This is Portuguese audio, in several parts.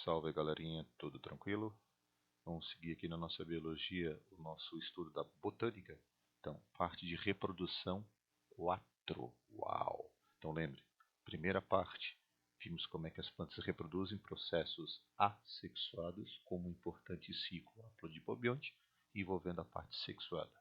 Salve galerinha, tudo tranquilo? Vamos seguir aqui na nossa biologia o nosso estudo da botânica. Então, parte de reprodução 4. Uau! Então lembre, primeira parte, vimos como é que as plantas reproduzem processos assexuados como um importante ciclo aplodipobionte envolvendo a parte sexuada.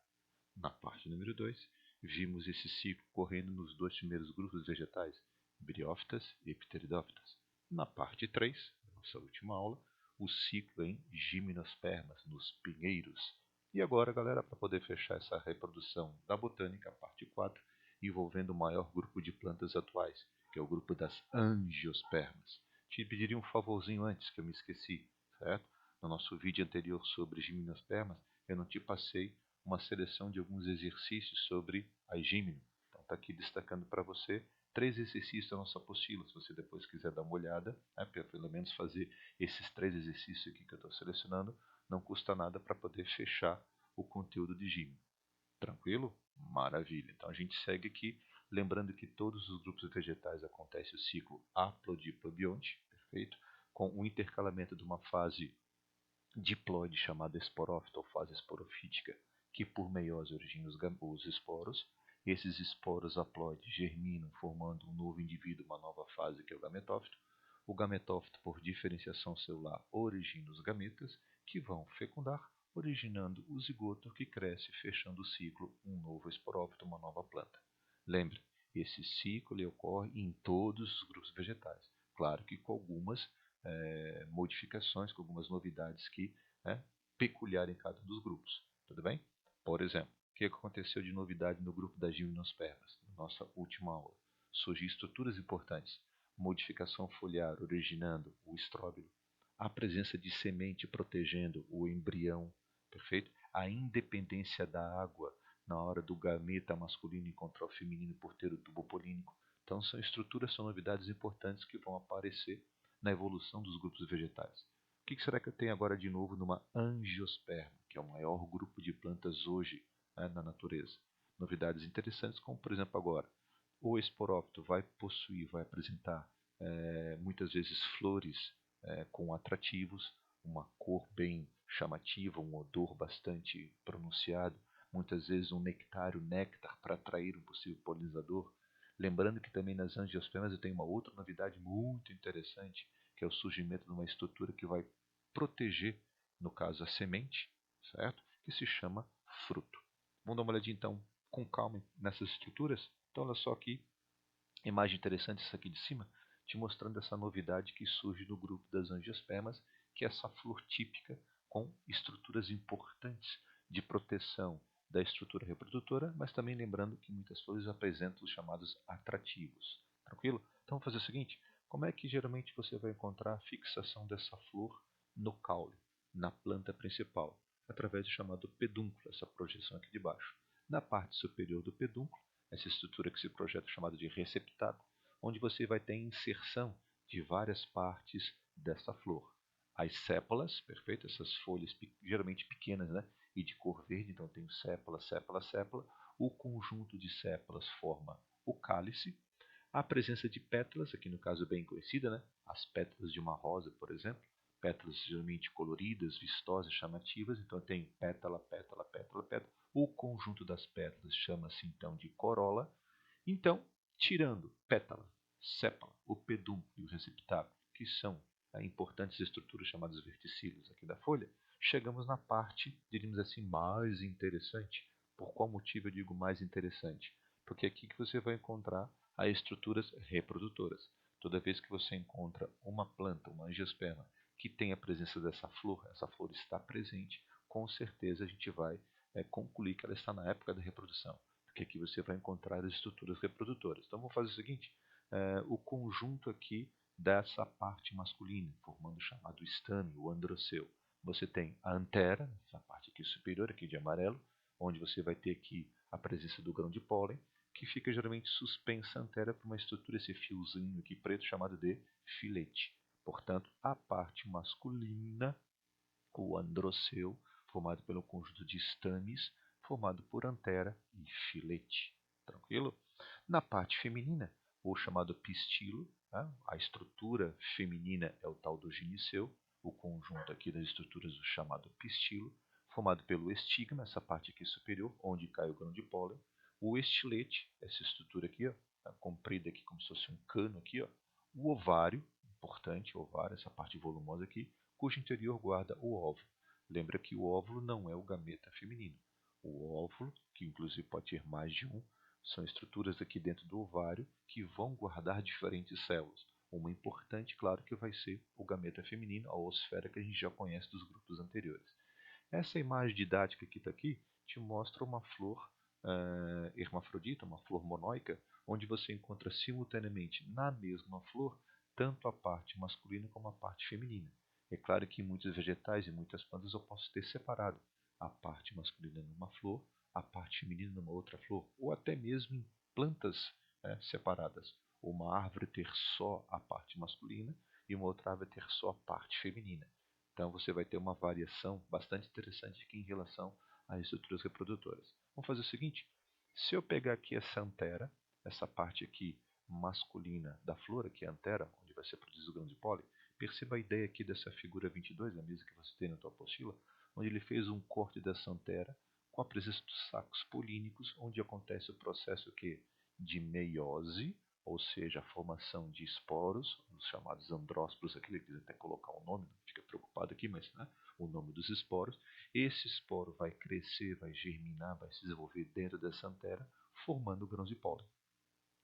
Na parte número 2, vimos esse ciclo correndo nos dois primeiros grupos vegetais, briófitas e pteridófitas. Na parte 3, nossa última aula, o ciclo em gimnospermas, nos pinheiros. E agora, galera, para poder fechar essa reprodução da botânica, a parte 4, envolvendo o maior grupo de plantas atuais, que é o grupo das angiospermas. Te pediria um favorzinho antes, que eu me esqueci, certo? No nosso vídeo anterior sobre gimnospermas, eu não te passei uma seleção de alguns exercícios sobre a gímeno. Então está aqui destacando para você 3 exercícios da nossa apostila, se você depois quiser dar uma olhada, né, pelo menos fazer esses 3 exercícios aqui que eu estou selecionando, não custa nada para poder fechar o conteúdo de gímeno. Tranquilo? Maravilha. Então a gente segue aqui, lembrando que todos os grupos vegetais acontece o ciclo aplodipobionte, perfeito? Com o intercalamento de uma fase diploide chamada esporófita ou fase esporofítica, que por meiose origina os esporos. Esses esporos haploides germinam, formando um novo indivíduo, uma nova fase, que é o gametófito. O gametófito, por diferenciação celular, origina os gametas, que vão fecundar, originando o zigoto, que cresce, fechando o ciclo, um novo esporófito, uma nova planta. Lembre, esse ciclo ele ocorre em todos os grupos vegetais. Claro que com algumas modificações, com algumas novidades que peculiar em cada um dos grupos. Tudo bem? Por exemplo, o que aconteceu de novidade no grupo das gimnospermas? Na nossa última aula, surgiram estruturas importantes. Modificação foliar originando o estróbilo, a presença de semente protegendo o embrião, perfeito? A independência da água na hora do gameta masculino encontrar o feminino por ter o tubo polínico. Então são estruturas, são novidades importantes que vão aparecer na evolução dos grupos vegetais. O que será que eu tenho agora de novo numa angiosperma, que é o maior grupo de plantas hoje, né, na natureza? Novidades interessantes, como por exemplo agora, o esporófito vai possuir, vai apresentar muitas vezes flores com atrativos, uma cor bem chamativa, um odor bastante pronunciado, muitas vezes um nectário, néctar para atrair um possível polinizador. Lembrando que também nas angiospermas eu tenho uma outra novidade muito interessante, que é o surgimento de uma estrutura que vai proteger, no caso, a semente, certo? Que se chama fruto. Vamos dar uma olhadinha então com calma nessas estruturas? Então olha só aqui, imagem interessante essa aqui de cima, te mostrando essa novidade que surge no grupo das angiospermas, que é essa flor típica com estruturas importantes de proteção da estrutura reprodutora, mas também lembrando que muitas flores apresentam os chamados atrativos. Tranquilo? Então vamos fazer o seguinte, como é que geralmente você vai encontrar a fixação dessa flor no caule, na planta principal? Através do chamado pedúnculo, essa projeção aqui de baixo. Na parte superior do pedúnculo, essa estrutura que se projeta chamada de receptáculo, onde você vai ter a inserção de várias partes dessa flor. As sépalas, perfeito? Essas folhas geralmente pequenas, né? E de cor verde, então tem sépala, sépala, sépala. O conjunto de sépalas forma o cálice. A presença de pétalas, aqui no caso bem conhecida, né? As pétalas de uma rosa, por exemplo. Pétalas geralmente coloridas, vistosas, chamativas. Então tem pétala, pétala, pétala, pétala. O conjunto das pétalas chama-se então de corola. Então, tirando pétala, sépala, o pedúnculo e o receptáculo, que são importantes estruturas chamadas verticílios aqui da folha, chegamos na parte, diríamos assim, mais interessante. Por qual motivo eu digo mais interessante? Porque é aqui que você vai encontrar as estruturas reprodutoras. Toda vez que você encontra uma planta, uma angiosperma, que tem a presença dessa flor, essa flor está presente, com certeza a gente vai concluir que ela está na época da reprodução, porque aqui você vai encontrar as estruturas reprodutoras. Então vamos fazer o seguinte, o conjunto aqui dessa parte masculina, formando o chamado estame, o androceu. Você tem a antera, essa parte aqui superior, aqui de amarelo, onde você vai ter aqui a presença do grão de pólen, que fica geralmente suspensa a antera por uma estrutura, esse fiozinho aqui preto, chamado de filete. Portanto, a parte masculina, o androceu, formado pelo conjunto de estames, formado por antera e filete. Tranquilo? Na parte feminina, o chamado pistilo, Tá? A estrutura feminina é o tal do gineceu, o conjunto aqui das estruturas do chamado pistilo, formado pelo estigma, essa parte aqui superior, onde cai o grão de pólen, o estilete, essa estrutura aqui, ó, tá comprida aqui como se fosse um cano aqui, ó, o ovário, importante, o ovário, essa parte volumosa aqui, cujo interior guarda o óvulo. Lembra que o óvulo não é o gameta feminino. O óvulo, que inclusive pode ter mais de um, são estruturas aqui dentro do ovário que vão guardar diferentes células. Uma importante, claro, que vai ser o gameta feminino, a oosfera que a gente já conhece dos grupos anteriores. Essa imagem didática que está aqui te mostra uma flor hermafrodita, uma flor monóica, onde você encontra simultaneamente na mesma flor tanto a parte masculina como a parte feminina. É claro que em muitos vegetais e muitas plantas eu posso ter separado a parte masculina numa flor, a parte feminina numa outra flor, ou até mesmo em plantas separadas. Uma árvore ter só a parte masculina e uma outra árvore ter só a parte feminina. Então você vai ter uma variação bastante interessante aqui em relação às estruturas reprodutoras. Vamos fazer o seguinte, se eu pegar aqui essa antera, essa parte aqui masculina da flor, aqui a antera, onde vai ser produzido o grão de pólen, perceba a ideia aqui dessa figura 22, a mesa que você tem na tua apostila, onde ele fez um corte dessa antera com a presença dos sacos polínicos, onde acontece o processo que de meiose, ou seja, a formação de esporos, os chamados andrósporos, aqui ele quis até colocar um nome, não fica preocupado aqui, mas o nome dos esporos. Esse esporo vai crescer, vai germinar, vai se desenvolver dentro dessa antera, formando grãos de pólen.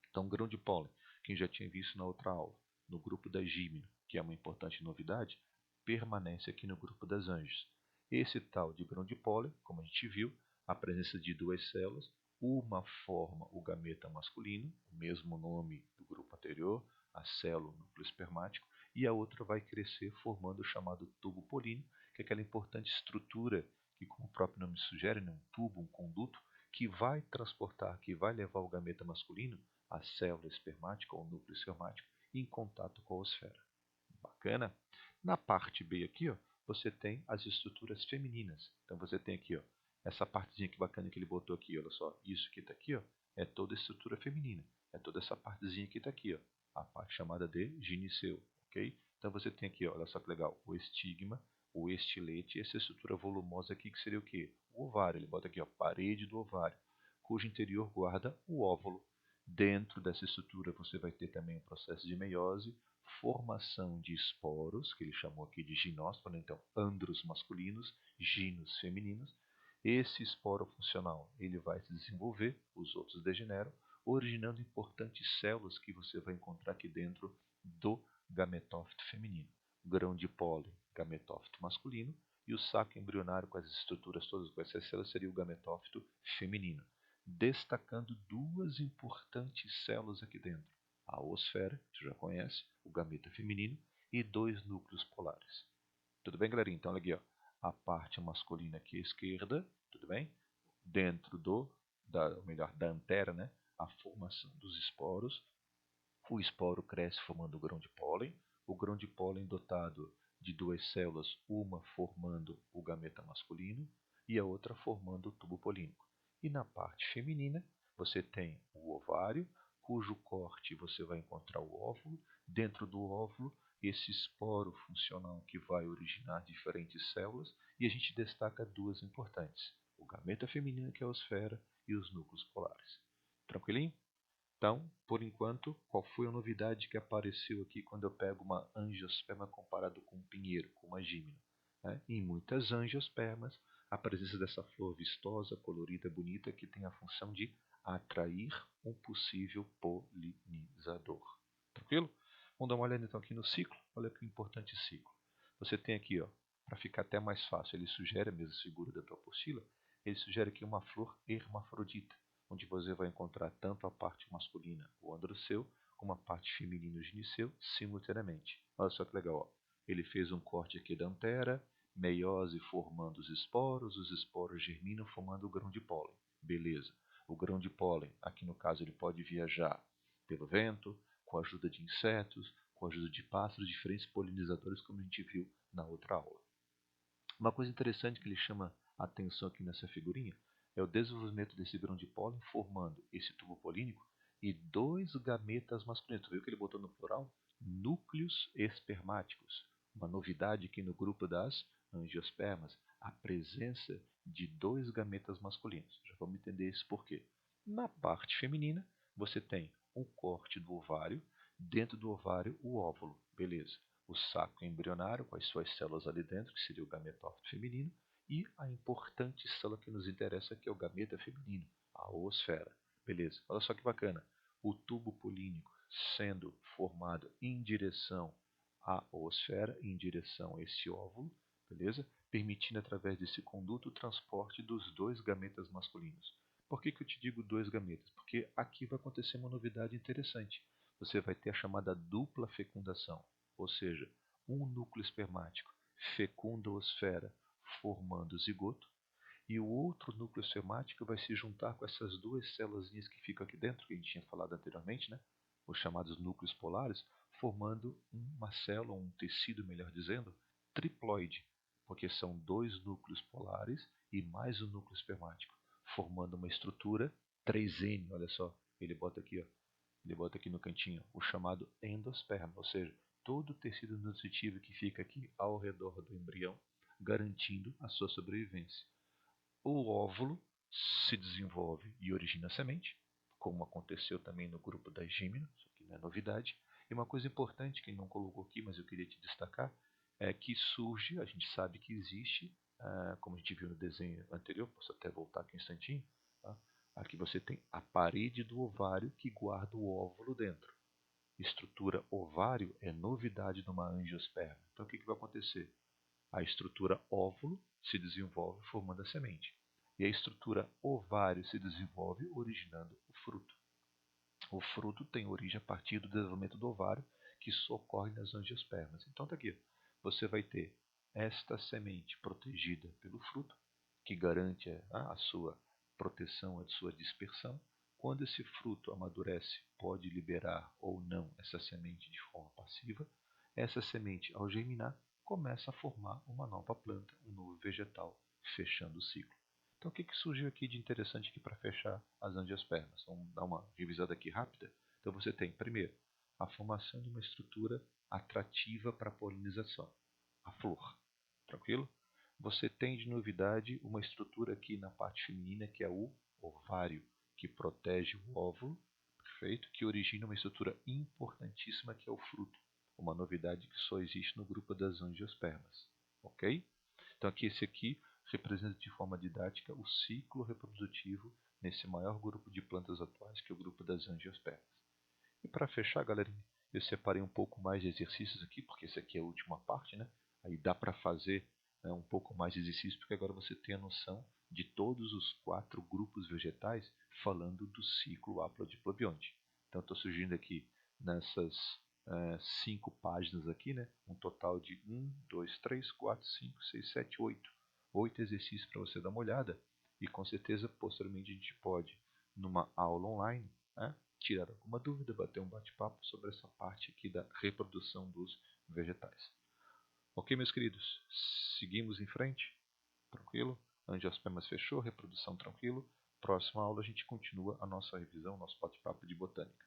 Então, grão de pólen, quem já tinha visto na outra aula, no grupo da gímeno, que é uma importante novidade, permanece aqui no grupo das anjas. Esse tal de grão de pólen, como a gente viu, a presença de duas células, uma forma o gameta masculino, o mesmo nome do grupo anterior, a célula, o núcleo espermático, e a outra vai crescer formando o chamado tubo políneo, que é aquela importante estrutura que, como o próprio nome sugere, um tubo, um conduto, que vai transportar, que vai levar o gameta masculino, a célula espermática ou núcleo espermático, em contato com a oosfera. Bacana? Na parte B aqui, ó, você tem as estruturas femininas. Então você tem aqui, ó, essa partezinha que bacana que ele botou aqui, olha só, isso que está aqui, ó, é toda a estrutura feminina. É toda essa partezinha que está aqui, ó, a parte chamada de gineceu, ok? Então você tem aqui, ó, olha só que legal, o estigma, o estilete e essa estrutura volumosa aqui que seria o quê? O ovário. Ele bota aqui, ó, parede do ovário, cujo interior guarda o óvulo. Dentro dessa estrutura você vai ter também o processo de meiose, formação de esporos, que ele chamou aqui de ginósporo, então andros masculinos, ginos femininos. Esse esporo funcional ele vai se desenvolver, os outros degeneram, originando importantes células que você vai encontrar aqui dentro do gametófito feminino. Grão de pólen, gametófito masculino, e o saco embrionário com as estruturas todas, com essas células, seria o gametófito feminino, destacando duas importantes células aqui dentro. A oosfera, que você já conhece, o gameta feminino, e dois núcleos polares. Tudo bem, galerinha? Então, olha aqui, ó, a parte masculina aqui à esquerda, tudo bem? Dentro da antera, né? A formação dos esporos. O esporo cresce formando o grão de pólen. O grão de pólen dotado de duas células, uma formando o gameta masculino e a outra formando o tubo polínico. E na parte feminina, você tem o ovário, cujo corte você vai encontrar o óvulo. Dentro do óvulo, esse esporo funcional que vai originar diferentes células. E a gente destaca duas importantes: o gameta feminino, que é a oosfera, e os núcleos polares. Tranquilinho? Então, por enquanto, qual foi a novidade que apareceu aqui quando eu pego uma angiosperma comparado com um pinheiro, com uma gímena? Em muitas angiospermas, a presença dessa flor vistosa, colorida, bonita, que tem a função de atrair um possível polinizador. Tranquilo? Vamos dar uma olhada então aqui no ciclo. Olha que importante ciclo. Você tem aqui, ó, para ficar até mais fácil, ele sugere, a mesma figura da tua apostila, ele sugere aqui uma flor hermafrodita, onde você vai encontrar tanto a parte masculina, o androceu, como a parte feminina, o gineceu, simultaneamente. Olha só que legal, ó. Ele fez um corte aqui da antera, meiose formando os esporos germinam formando o grão de pólen. Beleza. O grão de pólen, aqui no caso, ele pode viajar pelo vento, com a ajuda de insetos, com a ajuda de pássaros, diferentes polinizadores, como a gente viu na outra aula. Uma coisa interessante que ele chama a atenção aqui nessa figurinha é o desenvolvimento desse grão de pólen formando esse tubo polínico e dois gametas masculinos. Tu viu que ele botou no plural? núcleos espermáticos. Uma novidade aqui no grupo das angiospermas, a presença de 2 gametas masculinos. Já vamos entender isso por quê. Na parte feminina, você tem um corte do ovário, dentro do ovário o óvulo, beleza. O saco embrionário com as suas células ali dentro, que seria o gametófito feminino, e a importante célula que nos interessa, que é o gameta feminino, a oosfera. Beleza, olha só que bacana. O tubo polínico sendo formado em direção à oosfera, em direção a esse óvulo, beleza? Permitindo através desse conduto o transporte dos 2 gametas masculinos. Por que eu te digo 2 gametas? Porque aqui vai acontecer uma novidade interessante. Você vai ter a chamada dupla fecundação, ou seja, um núcleo espermático fecunda a oosfera formando o zigoto, e o outro núcleo espermático vai se juntar com essas 2 células que ficam aqui dentro, que a gente tinha falado anteriormente, né? Os chamados núcleos polares, formando uma célula, um tecido, melhor dizendo, triploide, porque são 2 núcleos polares e mais um núcleo espermático, formando uma estrutura 3N, olha só, ele bota aqui, ó, ele bota aqui no cantinho, o chamado endosperma, ou seja, todo o tecido nutritivo que fica aqui ao redor do embrião, garantindo a sua sobrevivência. O óvulo se desenvolve e origina a semente, como aconteceu também no grupo das gêmeas, isso aqui não é novidade. E uma coisa importante que ele não colocou aqui, mas eu queria te destacar, é que surge, a gente sabe que existe, como a gente viu no desenho anterior, posso até voltar aqui um instantinho, tá? Aqui você tem a parede do ovário que guarda o óvulo dentro. Estrutura ovário é novidade numa angiosperma. Então o que vai acontecer? A estrutura óvulo se desenvolve formando a semente. E a estrutura ovário se desenvolve originando o fruto. O fruto tem origem a partir do desenvolvimento do ovário, que só ocorre nas angiospermas. Então está aqui. Você vai ter esta semente protegida pelo fruto, que garante a sua proteção, a sua dispersão. Quando esse fruto amadurece, pode liberar ou não essa semente de forma passiva. Essa semente, ao germinar, começa a formar uma nova planta, um novo vegetal, fechando o ciclo. Então, o que surgiu aqui de interessante aqui para fechar as angiospermas? Vamos dar uma revisada aqui rápida. Então, você tem, primeiro, a formação de uma estrutura atrativa para a polinização, a flor. Tranquilo? Você tem de novidade uma estrutura aqui na parte feminina, que é o ovário, que protege o óvulo, perfeito? Que origina uma estrutura importantíssima, que é o fruto. Uma novidade que só existe no grupo das angiospermas. Ok? Então, esse aqui representa de forma didática o ciclo reprodutivo nesse maior grupo de plantas atuais, que é o grupo das angiospermas. E para fechar, galerinha, eu separei um pouco mais de exercícios aqui, porque essa aqui é a última parte, né? Aí dá para fazer um pouco mais de exercício, porque agora você tem a noção de todos os 4 grupos vegetais falando do ciclo haplodiplobionte. Então, estou sugerindo aqui nessas 5 páginas aqui, né? Um total de 1, 2, 3, 4, 5, 6, 7, 8. 8 exercícios para você dar uma olhada. E com certeza, posteriormente, a gente pode, numa aula online, né, tirar alguma dúvida, bater um bate-papo sobre essa parte aqui da reprodução dos vegetais. Ok, meus queridos? Seguimos em frente? Tranquilo? Angiospermas fechou, reprodução tranquilo. Próxima aula a gente continua a nossa revisão, nosso bate-papo de botânica.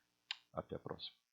Até a próxima.